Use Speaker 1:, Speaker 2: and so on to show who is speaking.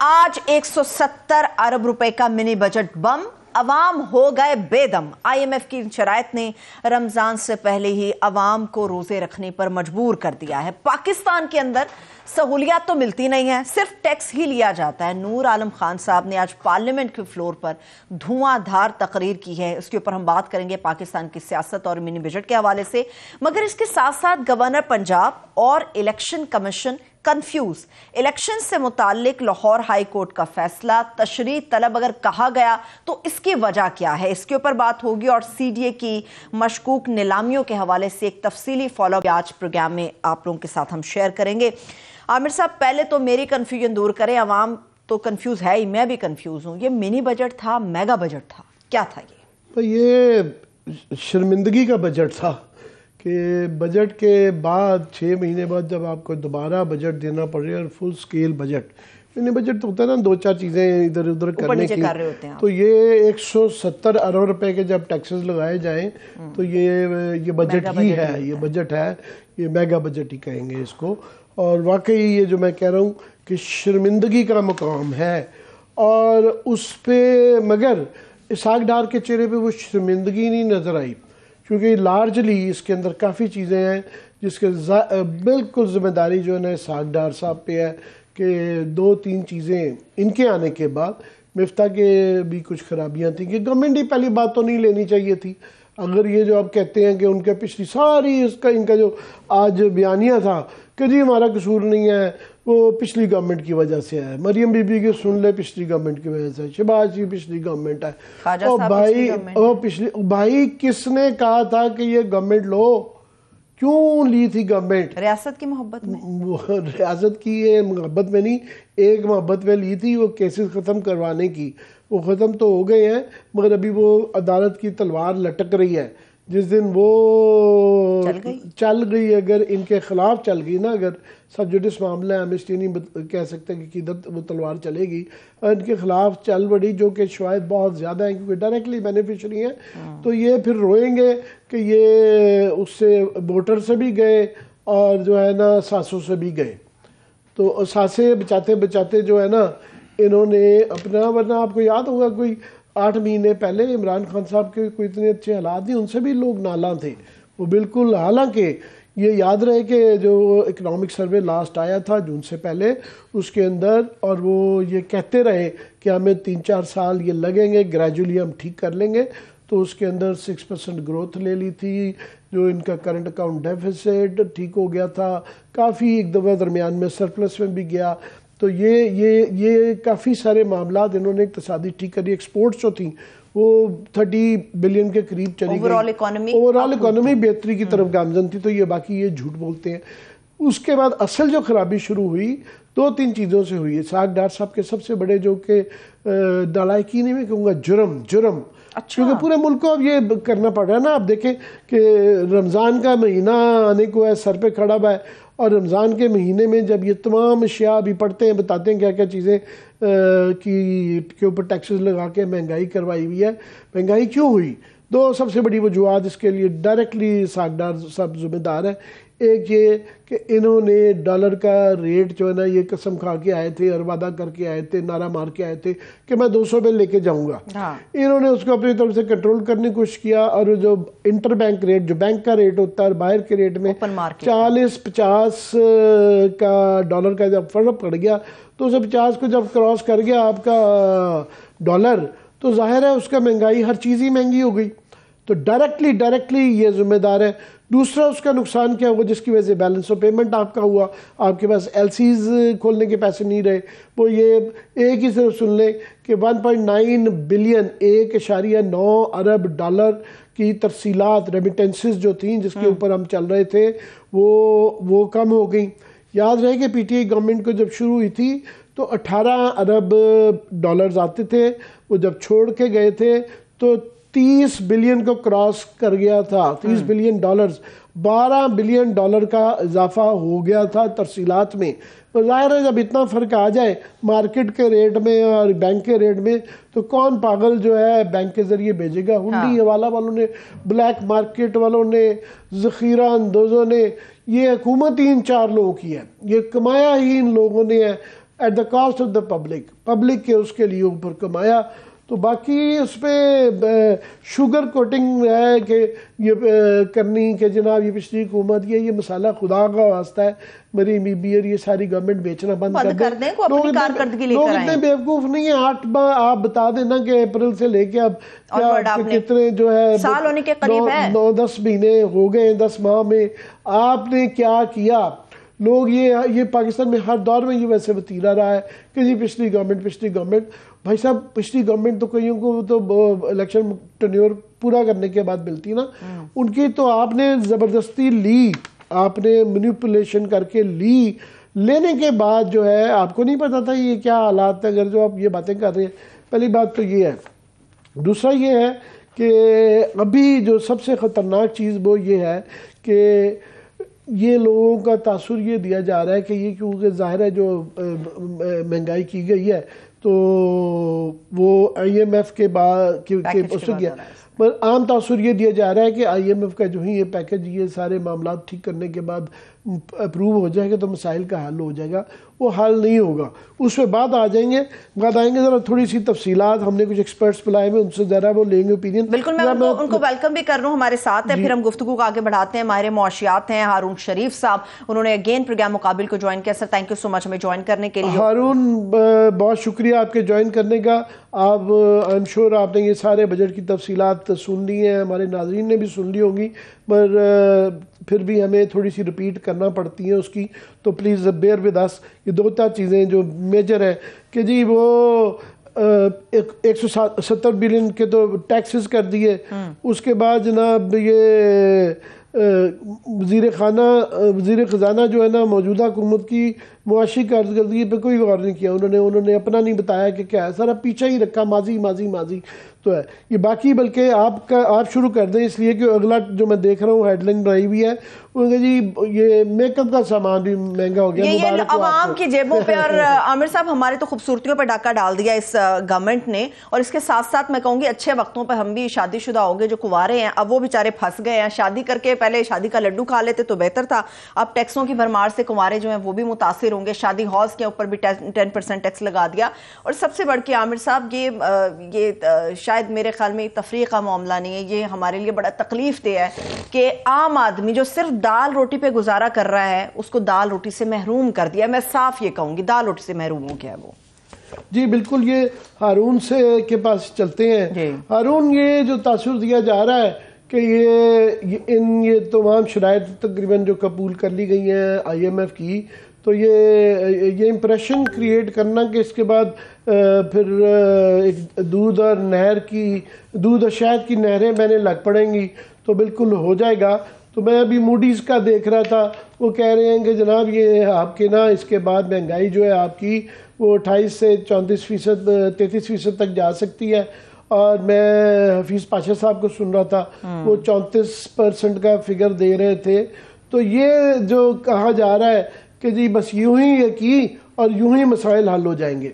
Speaker 1: آج 170 ارب روپے کا منی بجٹ بم، عوام ہو گئے بے دم۔ آئی ایم ایف کی شرائط نے رمضان سے پہلے ہی عوام کو روزے رکھنے پر مجبور کر دیا ہے۔ پاکستان کے اندر سہولیات تو ملتی نہیں ہیں، صرف ٹیکس ہی لیا جاتا ہے۔ نور عالم خان صاحب نے آج پارلیمنٹ کے فلور پر دھواں دھار تقریر کی ہے، اس کے اوپر ہم بات کریں گے پاکستان کی سیاست اور منی بجٹ کے حوالے سے، مگر اس کے ساتھ ساتھ گورنر پنجاب اور الیکشن کمیشن کنفیوز۔ الیکشن سے متعلق لاہور ہائی کورٹ کا فیصلہ تشریح طلب اگر کہا گیا تو اس کی وجہ کیا ہے، اس کے اوپر بات ہوگی، اور سی ڈی اے کی مشکوک نیلامیوں کے حوالے سے ایک تفصیلی فالو اپ آج پروگرام میں آپ لوگوں کے ساتھ ہم شیئر کریں گے۔ عامر صاحب، پہلے تو میری کنفیوژن دور کریں، عوام تو کنفیوز ہے ہی، میں بھی کنفیوز ہوں۔ یہ منی بجٹ تھا، میگا بجٹ تھا، کیا تھا
Speaker 2: یہ شرمندگی کا بجٹ تھا کہ بجٹ کے بعد 6 مہینے بعد جب آپ کو دوبارہ بجٹ دینا پڑے اور فل سکیل بجٹ، منی بجٹ تو ہوتا ہے نا 2-4 چیزیں ادھر ادھر کرنے کی، تو یہ 170 ارب روپے کے جب ٹیکسز لگائے جائیں تو یہ بجٹ ہی ہے، یہ بجٹ ہے، یہ میگا بجٹ ہی کہیں گے اس کو۔ اور واقعی یہ جو میں کہہ رہا ہوں کہ شرمندگی کا مقام ہے، اور اس پہ مگر اسحاق ڈار کے چہرے پہ وہ شرمندگی نہیں نظر آئی، کیونکہ لارجلی اس کے اندر کافی چیزیں ہیں جس کے بالکل ذمہ داری جو ہے نا اسحاق ڈار صاحب پہ ہے کہ 2-3 چیزیں ان کے آنے کے بعد مفتاح کے بھی کچھ خرابیاں تھیں کہ گورنمنٹ ہی پہلی بات تو نہیں لینی چاہیے تھی۔ اگر یہ جو آپ کہتے ہیں کہ ان کے پچھلی ساری ان کا جو آج بیانیہ تھا کہ جی ہمارا قصور نہیں ہے، وہ پچھلی گورنمنٹ کی وجہ سے ہے، مریم بی بی کے سن لے پچھلی گورنمنٹ کی وجہ سے، شہباز جی پچھلی گورنمنٹ ہے، بھائی کس نے کہا تھا کہ یہ گورنمنٹ لو؟ کیوں لی تھی گورنمنٹ؟
Speaker 1: ریاست کی محبت میں،
Speaker 2: ریاست کی یہ محبت میں نہیں، ایک محبت میں لی تھی، وہ کیسز ختم کروانے کی۔ وہ ختم تو ہو گئے ہیں مگر ابھی وہ عدالت کی تلوار لٹک رہی ہے، جس دن وہ چل گئی، اگر ان کے خلاف چل گئی نا، اگر سب جوڈس معاملہ ہے، ہم اس لیے نہیں کہہ سکتے کہ کدھر وہ تلوار چلے گی، اور ان کے خلاف چل بڑی جو کہ شواہد بہت زیادہ ہیں کیونکہ ڈائریکٹلی بینیفیشری ہیں، تو یہ پھر روئیں گے کہ یہ اس سے ووٹر سے بھی گئے اور جو ہے نا ساسوں سے بھی گئے، تو ساسے بچاتے بچاتے جو ہے نا انہوں نے اپنا، ورنہ آپ کو یاد ہوگا کوئی 8 مہینے پہلے عمران خان صاحب کے کوئی اتنے اچھے حالات نہیں، ان سے بھی لوگ نالاں تھے وہ بالکل۔ حالانکہ یہ یاد رہے کہ جو اکنامک سروے لاسٹ آیا تھا جون سے پہلے، اس کے اندر، اور وہ یہ کہتے رہے کہ ہمیں 3-4 سال یہ لگیں گے، گریجولی ہم ٹھیک کر لیں گے، تو اس کے اندر 6% گروتھ لے لی تھی، جو ان کا کرنٹ اکاؤنٹ ڈیفیسٹ ٹھیک ہو گیا تھا، کافی ایک دفعہ درمیان میں سرپلس میں بھی گیا، تو یہ کافی سارے معاملات انہوں نے اقتصادی ٹھیک کری۔ ایکسپورٹس جو تھیں وہ 30 بلین کے قریب چلی گئی، اوورال اکانومی بہتری کی طرف گامزن تھی، تو یہ باقی یہ جھوٹ بولتے ہیں۔ اس کے بعد اصل جو خرابی شروع ہوئی 2-3 چیزوں سے ہوئی۔ اسحاق ڈار صاحب کے سب سے بڑے جو کہ نالائکی نہیں میں کہوں گا، جرم، کیونکہ پورے ملک کو اب یہ کرنا پڑ رہا ہے نا۔ آپ دیکھیں کہ رمضان کا مہینہ آنے کو ہے، سر پہ کھڑا ہوا ہے، اور رمضان کے مہینے میں جب یہ تمام اشیاء بھی پڑھتے ہیں، بتاتے ہیں کیا کیا چیزیں کے اوپر ٹیکسز لگا کے مہنگائی کروائی ہوئی ہے۔ مہنگائی کیوں ہوئی؟ 2 سب سے بڑی وجوہات اس کے لیے ڈائریکٹلی اسحاق ڈار صاحب ذمہ دار ہیں۔ ایک یہ کہ انہوں نے ڈالر کا ریٹ جو ہے نا، یہ قسم کھا کے آئے تھے اور وعدہ کر کے آئے تھے، نعرہ مار کے آئے تھے کہ میں 200 پہ لے کے جاؤں گا، انہوں نے اس کو اپنی طرف سے کنٹرول کرنے کی کوشش کیا، اور جو انٹر بینک ریٹ، جو بینک کا ریٹ ہوتا ہے اور باہر کے ریٹ میں 40-50 کا ڈالر کا جب فرق پڑ گیا، تو 150 کو جب کراس کر گیا آپ کا ڈالر، تو ظاہر ہے اس کا مہنگائی، ہر چیز ہی مہنگی ہو گئی، تو ڈائریکٹلی یہ ذمہ دار ہے۔ دوسرا اس کا نقصان کیا ہوا، جس کی وجہ سے بیلنس آف پیمنٹ آپ کا ہوا، آپ کے پاس ایل سیز کھولنے کے پیسے نہیں رہے۔ وہ یہ ایک ہی صرف سن لیں کہ 1.9 بلین 1.9 ارب ڈالر کی ترسیلات، ریمیٹنسز جو تھیں جس کے اوپر ہم چل رہے تھے، وہ کم ہو گئیں۔ یاد رہے کہ پی ٹی آئی گورنمنٹ کو جب شروع ہوئی تھی تو 18 ارب ڈالرز آتے تھے، وہ جب چھوڑ کے گئے تھے تو 30 بلین کو کراس کر گیا تھا، 30 بلین ڈالرز، 12 بلین ڈالر کا اضافہ ہو گیا تھا ترسیلات میں۔ ظاہر ہے جب اتنا فرق آ جائے مارکیٹ کے ریٹ میں اور بینک کے ریٹ میں، تو کون پاگل جو ہے بینک کے ذریعے بھیجے گا؟ ہنڈی حوالہ والوں نے، بلیک مارکیٹ والوں نے، ذخیرہ اندوزوں نے، یہ حکومت ہی ان 4 لوگوں کی ہے، یہ کمایا ہی ان لوگوں نے ہے۔ At the cost of the public کے اس کے لیے اوپر کمایا. تو باقی اس پہ شوگر کوٹنگ ہے کہ یہ کرنی کہ جناب یہ پچھلی حکومت یہ مسالہ خدا کا واسطہ ہے میری بیئر یہ ساری گورنمنٹ بیچنا بند کر دیں. لوگ اتنے بیوقوف نہیں ہیں. آپ بتا دینا کہ اپریل سے لے کے اب کتنے جو ہے 9-10 مہینے ہو گئے 10 ماہ میں آپ نے کیا کیا. لوگ یہ پاکستان میں ہر دور میں یہ ویسے وتیرا رہا ہے کہ جی پچھلی گورنمنٹ. بھائی صاحب پچھلی گورنمنٹ تو کئیوں کو تو الیکشن ٹینیور پورا کرنے کے بعد ملتی نا, ان کی تو آپ نے زبردستی لی, آپ نے مینیپولیشن کر کے لینے کے بعد جو ہے آپ کو نہیں پتا تھا یہ کیا حالات ہیں. اگر جو آپ یہ باتیں کر رہے ہیں, پہلی بات تو یہ ہے. دوسرا یہ ہے کہ ابھی جو سب سے خطرناک چیز وہ یہ ہے کہ یہ لوگوں کا تاثر یہ دیا جا رہا ہے کہ یہ کیونکہ ظاہر ہے جو مہنگائی کی گئی ہے تو وہ آئی ایم ایف کے بعد اس سے کیا, پر عام تاثر یہ دیا جا رہا ہے کہ آئی ایم ایف کا جو ہی یہ پیکج یہ سارے معاملات ٹھیک کرنے کے بعد اپروو ہو جائے گا تو مسائل کا حل ہو جائے گا. وہ حل نہیں ہوگا, اس پہ بعد آئیں گے ذرا تھوڑی سی تفصیلات. ہم نے کچھ ایکسپرٹس بلائے ہوئے, ان سے ذرا وہ لیں گے اوپینین.
Speaker 1: بالکل, میں ان کو ویلکم بھی کر رہا ہوں ہمارے ساتھ ہے. پھر ہم گفتگو کو آگے بڑھاتے ہیں. ماہر معاشیات ہیں ہارون شریف صاحب, انہوں نے اگین پروگرام مقابل کو جوائن کیا. سر تھینک یو سو مچ ہمیں جوائن کرنے کے لیے.
Speaker 2: ہارون بہت شکریہ آپ کے جوائن کرنے کا. آپ آئی ایم شیور آپ نے یہ سارے بجٹ کی تفصیلات سن لی ہیں, ہمارے ناظرین نے بھی سن لی ہوں گی, پر پھر بھی ہمیں تھوڑی سی ریپیٹ کرنا پڑتی ہیں اس کی, تو پلیز بیئر ود اس. یہ 2 چیزیں جو میجر ہیں کہ جی وہ 170 بلین کے تو ٹیکسز کر دیے, اس کے بعد جناب یہ وزیر خزانہ جو ہے نا موجودہ حکومت کی معاشی کارکردگی پہ کوئی غور نہیں کیا انہوں نے اپنا نہیں بتایا کہ کیا ہے. سارا پیچھے ہی رکھا, ماضی تو ہے یہ. باقی بلکہ آپ شروع کر دیں, اس لیے کہ اگلا جو میں دیکھ رہا ہوں ہیڈ لائن بنائی ہوئی ہے وہ کہ جی یہ میک اپ کا سامان بھی مہنگا ہو گیا.
Speaker 1: یہ عوام کی جیبوں پہ. اور عامر صاحب ہمارے تو خوبصورتیوں پہ ڈاکہ ڈال دیا اس گورنمنٹ نے, اور اس کے ساتھ ساتھ میں کہوں گی اچھے وقتوں پہ ہم بھی شادی شدہ ہو گئے جو کنوارے ہیں, اب وہ بیچارے پھنس گئے ہیں. شادی کر کے پہلے شادی کا لڈو کھا لیتے تو بہتر تھا, اب ٹیکسوں کی بھرمار سے کنوارے جو ہیں وہ بھی متاثر ہوں گے. شادی ہالز کے اوپر بھی 10% ٹیکس لگا دیا. اور سب سے بڑھ کے عامر صاحب یہ شاید میرے خیال میں تفریح کا معاملہ نہیں ہے, یہ ہمارے لیے بڑا تکلیف دہ ہے کہ عام آدمی جو صرف دال روٹی پہ گزارا کر رہا ہے اس کو دال روٹی سے محروم کر دیا. میں صاف یہ کہوں گی دال روٹی سے محروم ہو گیا وہ.
Speaker 2: جی بالکل. یہ ہارون سے کے پاس چلتے ہیں. ہارون یہ جو تاثر دیا جا رہا ہے کہ یہ تمام شرائط تقریباً جو قبول کر لی گئی ہیں آئی ایم ایف کی, تو یہ امپریشن کریٹ کرنا کہ اس کے بعد پھر ایک دودھ اور شہد کی نہریں بہنے لگ پڑیں گی تو بالکل ہو جائے گا. تو میں ابھی موڈیز کا دیکھ رہا تھا, وہ کہہ رہے ہیں کہ جناب یہ آپ کے نا اس کے بعد مہنگائی جو ہے آپ کی وہ 28 سے 34%, 33% تک جا سکتی ہے. اور میں حفیظ پاشا صاحب کو سن رہا تھا, وہ 34% کا فگر دے رہے تھے. تو یہ جو کہا جا رہا ہے کہ جی بس یوں ہی یہ کی اور یوں ہی مسائل حل ہو جائیں گے.